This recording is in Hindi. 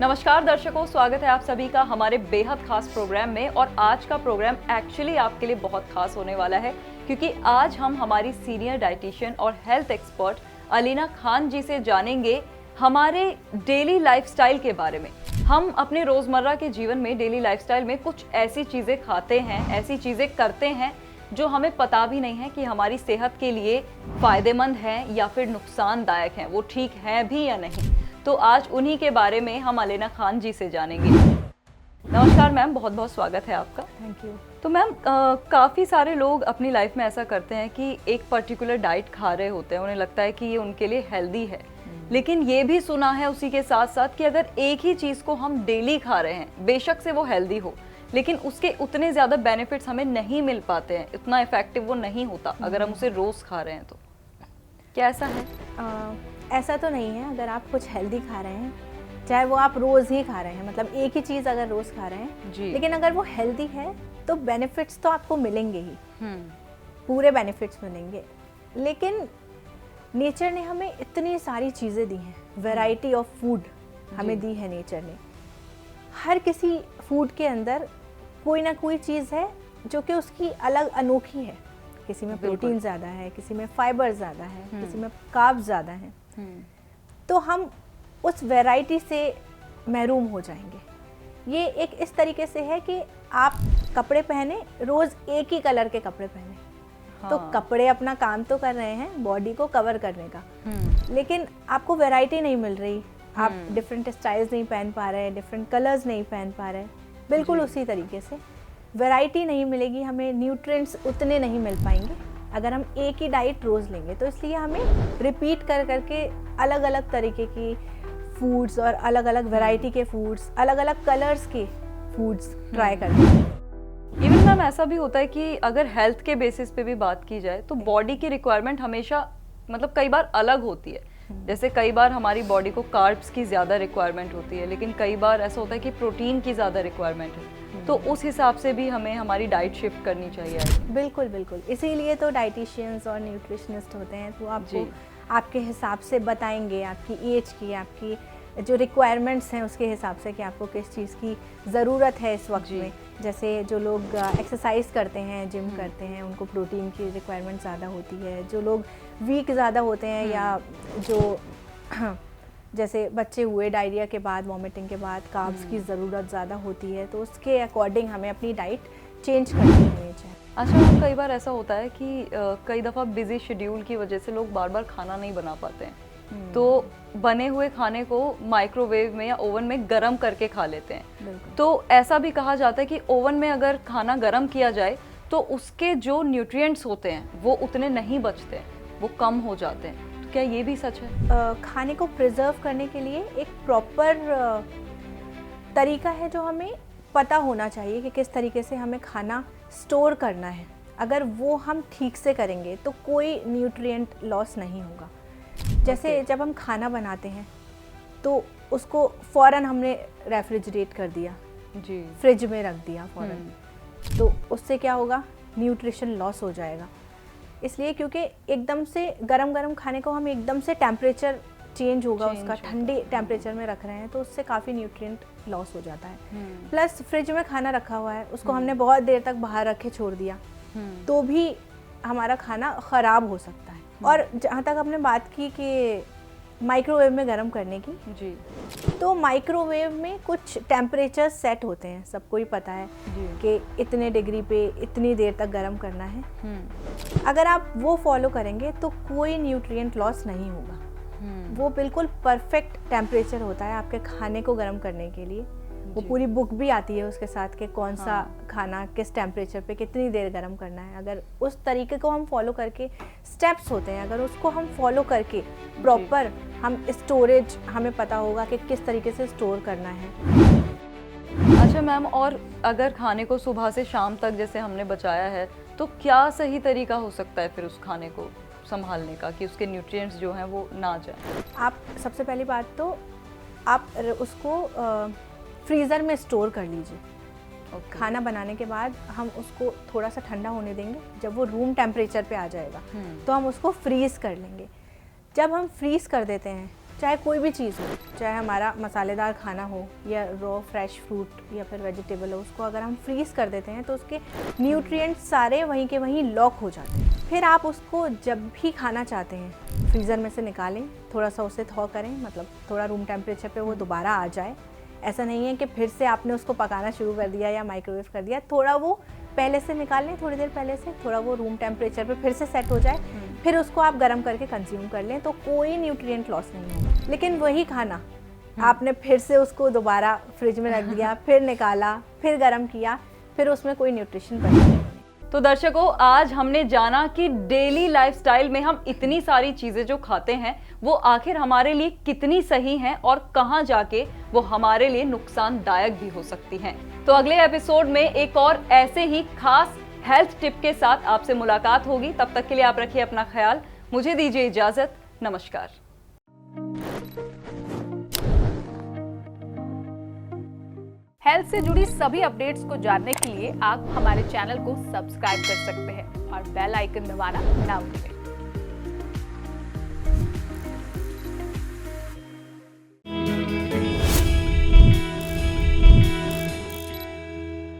नमस्कार दर्शकों, स्वागत है आप सभी का हमारे बेहद खास प्रोग्राम में। और आज का प्रोग्राम एक्चुअली आपके लिए बहुत खास होने वाला है, क्योंकि आज हम हमारी सीनियर डाइटिशियन और हेल्थ एक्सपर्ट अलीना खान जी से जानेंगे हमारे डेली लाइफस्टाइल के बारे में। हम अपने रोज़मर्रा के जीवन में डेली लाइफस्टाइल में कुछ ऐसी चीज़ें खाते हैं, ऐसी चीज़ें करते हैं जो हमें पता भी नहीं है कि हमारी सेहत के लिए फ़ायदेमंद है या फिर नुकसानदायक हैं, वो ठीक है भी या नहीं। तो आज उन्हीं के बारे में हम अलीना खान जी से जानेंगे। नमस्कार मैम, बहुत बहुत स्वागत है आपका। Thank you. तो मैम, काफ़ी सारे लोग अपनी लाइफ में ऐसा करते हैं कि एक पर्टिकुलर डाइट खा रहे होते हैं, उन्हें लगता है कि ये उनके लिए हेल्दी है, लेकिन ये भी सुना है उसी के साथ साथ कि अगर एक ही चीज़ को हम डेली खा रहे हैं, बेशक से वो हेल्दी हो, लेकिन उसके उतने ज़्यादा बेनिफिट्स हमें नहीं मिल पाते हैं, इतना इफेक्टिव वो नहीं होता अगर हम उसे रोज़ खा रहे हैं। तो क्या ऐसा है? ऐसा तो नहीं है। अगर आप कुछ हेल्दी खा रहे हैं, चाहे वो आप रोज़ ही खा रहे हैं, मतलब एक ही चीज़ अगर रोज़ खा रहे हैं जी। लेकिन अगर वो हेल्दी है तो बेनिफिट्स तो आपको मिलेंगे ही, पूरे बेनिफिट्स मिलेंगे। लेकिन नेचर ने हमें इतनी सारी चीज़ें दी हैं, वैरायटी ऑफ फूड हमें दी है नेचर ने। हर किसी फूड के अंदर कोई ना कोई चीज़ है जो कि उसकी अलग अनोखी है। किसी में प्रोटीन ज़्यादा है, किसी में फाइबर ज़्यादा है, किसी में कार्ब्स ज़्यादा हैं। तो हम उस वैरायटी से महरूम हो जाएंगे। ये एक इस तरीके से है कि आप कपड़े पहने, रोज़ एक ही कलर के कपड़े पहने, तो कपड़े अपना काम तो कर रहे हैं बॉडी को कवर करने का, लेकिन आपको वैरायटी नहीं मिल रही। आप डिफरेंट स्टाइल्स नहीं पहन पा रहे, डिफरेंट कलर्स नहीं पहन पा रहे। बिल्कुल उसी तरीके से वैरायटी नहीं मिलेगी, हमें न्यूट्रिएंट्स उतने नहीं मिल पाएंगे अगर हम एक ही डाइट रोज़ लेंगे। तो इसलिए हमें रिपीट कर करके अलग अलग तरीके की फूड्स और अलग अलग वैरायटी के फूड्स, अलग अलग कलर्स के फूड्स ट्राई करते हैं। इवन मैम, ऐसा भी होता है कि अगर हेल्थ के बेसिस पे भी बात की जाए तो बॉडी की रिक्वायरमेंट हमेशा, मतलब कई बार अलग होती है। जैसे कई बार हमारी बॉडी को कार्ब्स की ज़्यादा रिक्वायरमेंट होती है, लेकिन कई बार ऐसा होता है कि प्रोटीन की ज़्यादा रिक्वायरमेंट है। तो उस हिसाब से भी हमें हमारी डाइट शिफ्ट करनी चाहिए। बिल्कुल बिल्कुल, इसीलिए तो डाइटिशियंस और न्यूट्रिशनिस्ट होते हैं। तो आपको आपके हिसाब से बताएंगे, आपकी एज की, आपकी जो रिक्वायरमेंट्स हैं उसके हिसाब से कि आपको किस चीज़ की ज़रूरत है इस वक्त में। जैसे जो लोग एक्सरसाइज करते हैं, जिम करते हैं, उनको प्रोटीन की रिक्वायरमेंट ज़्यादा होती है। जो लोग वीक ज़्यादा होते हैं या जो जैसे बच्चे हुए, डायरिया के बाद, वॉमिटिंग के बाद कार्ब्स की ज़रूरत ज़्यादा होती है, तो उसके अकॉर्डिंग हमें अपनी डाइट चेंज करनी चाहिए। अच्छा मैम, कई बार ऐसा होता है कि कई दफ़ा बिजी शेड्यूल की वजह से लोग बार बार खाना नहीं बना पाते हैं, तो बने हुए खाने को माइक्रोवेव में या ओवन में गर्म करके खा लेते हैं। तो ऐसा भी कहा जाता है कि ओवन में अगर खाना गर्म किया जाए तो उसके जो न्यूट्रिएंट्स होते हैं वो उतने नहीं बचते, वो कम हो जाते हैं। तो क्या ये भी सच है? खाने को प्रिजर्व करने के लिए एक प्रॉपर तरीका है जो हमें पता होना चाहिए कि किस तरीके से हमें खाना स्टोर करना है। अगर वो हम ठीक से करेंगे तो कोई न्यूट्रिएंट लॉस नहीं होगा। जैसे जब हम खाना बनाते हैं तो उसको फ़ौरन हमने रेफ्रिजरेट कर दिया, फ्रिज में रख दिया फ़ौरन, तो उससे क्या होगा, न्यूट्रिशन लॉस हो जाएगा। इसलिए क्योंकि एकदम से गरम गरम खाने को हम एकदम से टेम्परेचर चेंज होगा, उसका ठंडे टेम्परेचर में रख रहे हैं, तो उससे काफ़ी न्यूट्रिएंट लॉस हो जाता है। प्लस फ्रिज में खाना रखा हुआ है, उसको हमने बहुत देर तक बाहर रखे छोड़ दिया तो भी हमारा खाना ख़राब हो सकता है। और जहाँ तक आपने बात की कि माइक्रोवेव में गर्म करने की, तो माइक्रोवेव में कुछ टेम्परेचर सेट होते हैं, सबको ही पता है कि इतने डिग्री पे इतनी देर तक गर्म करना है। अगर आप वो फॉलो करेंगे तो कोई न्यूट्रिएंट लॉस नहीं होगा। वो बिल्कुल परफेक्ट टेम्परेचर होता है आपके खाने को गर्म करने के लिए। वो पूरी बुक भी आती है उसके साथ कि कौन सा खाना किस टेम्परेचर पे कितनी देर गर्म करना है। अगर उस तरीके को हम फॉलो करके, स्टेप्स होते हैं, अगर उसको हम फॉलो करके प्रॉपर हम स्टोरेज, हमें पता होगा कि किस तरीके से स्टोर करना है। अच्छा मैम, और अगर खाने को सुबह से शाम तक जैसे हमने बचाया है, तो क्या सही तरीका हो सकता है फिर उस खाने को संभालने का कि उसके न्यूट्रिएंट्स जो हैं वो ना जाएं? आप सबसे पहली बात तो आप उसको फ्रीज़र में स्टोर कर लीजिए। खाना बनाने के बाद हम उसको थोड़ा सा ठंडा होने देंगे। जब वो रूम टेम्परेचर पे आ जाएगा तो हम उसको फ्रीज़ कर लेंगे। जब हम फ्रीज़ कर देते हैं, चाहे कोई भी चीज़ हो, चाहे हमारा मसालेदार खाना हो या रॉ फ्रेश फ्रूट या फिर वेजिटेबल हो, उसको अगर हम फ्रीज़ कर देते हैं तो उसके न्यूट्रिएंट्स सारे वहीं के वहीं लॉक हो जाते हैं। फिर आप उसको जब भी खाना चाहते हैं फ्रीज़र में से निकालें, थोड़ा सा उसे थॉ करें, मतलब थोड़ा रूम टेम्परेचर पे वो दोबारा आ जाए। ऐसा नहीं है कि फिर से आपने उसको पकाना शुरू कर दिया या माइक्रोवेव कर दिया, थोड़ा वो पहले से निकाल लें, थोड़ी देर पहले से, थोड़ा वो रूम टेम्परेचर पे फिर से सेट हो जाए, फिर उसको आप गर्म करके कंज्यूम कर लें, तो कोई न्यूट्रिएंट लॉस नहीं होगा। लेकिन वही खाना आपने फिर से उसको दोबारा फ्रिज में रख दिया, फिर निकाला, फिर गर्म किया, फिर उसमें कोई न्यूट्रिशन बचा नहीं। तो दर्शकों, आज हमने जाना कि डेली लाइफस्टाइल में हम इतनी सारी चीज़ें जो खाते हैं वो आखिर हमारे लिए कितनी सही हैं और कहाँ जाके वो हमारे लिए नुकसानदायक भी हो सकती हैं। तो अगले एपिसोड में एक और ऐसे ही खास हेल्थ टिप के साथ आपसे मुलाकात होगी। तब तक के लिए आप रखिए अपना ख्याल। मुझे दीजिए इजाज़त। नमस्कार। हेल्थ से जुड़ी सभी अपडेट्स को जानने के लिए आप हमारे चैनल को सब्सक्राइब कर सकते हैं और बेल आइकन दबाना ना भूलें।